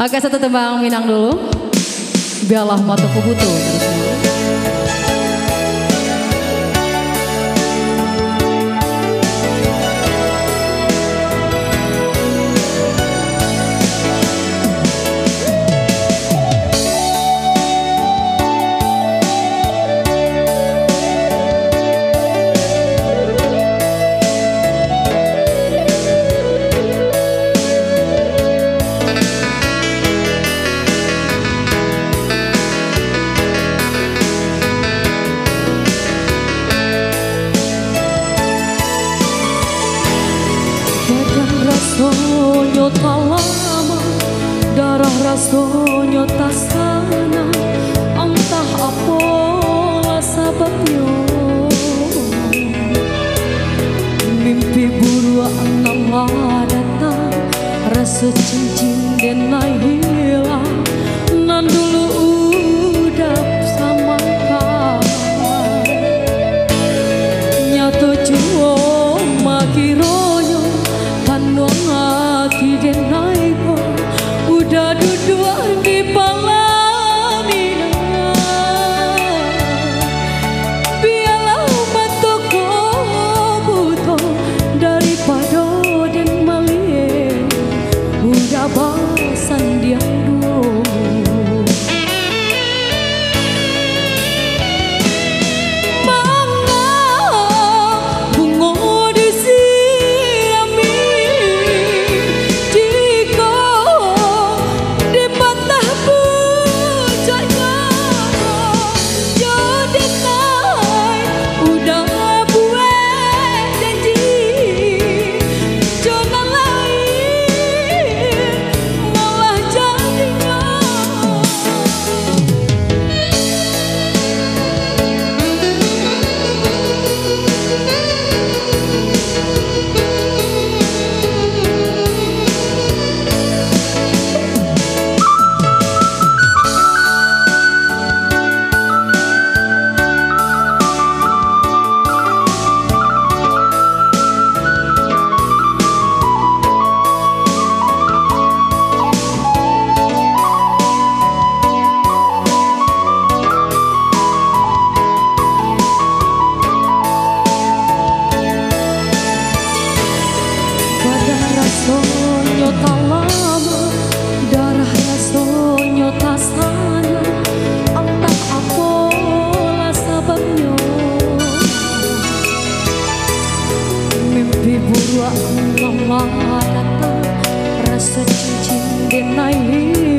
Oke, satu tembang Minang dulu. Biarlah mataku butuh. Rasanya tak lama, darah rasanya tak sana. Entah apalah sebabnya, mimpi buruk namlah datang, rasa cincin dan hilang. Nan dulu udap sama kau, nyata cuma kiroyo panuang hati dan naipo udah duduk di pelaminan. Biarlah mataku butuh daripada dan malie udah bahasan dia dulu. Rasanya tak lama, darah rasanya tak sana. Entah apalah sebabnya, mimpi buruk lama datang, rasa cincin dan hilang.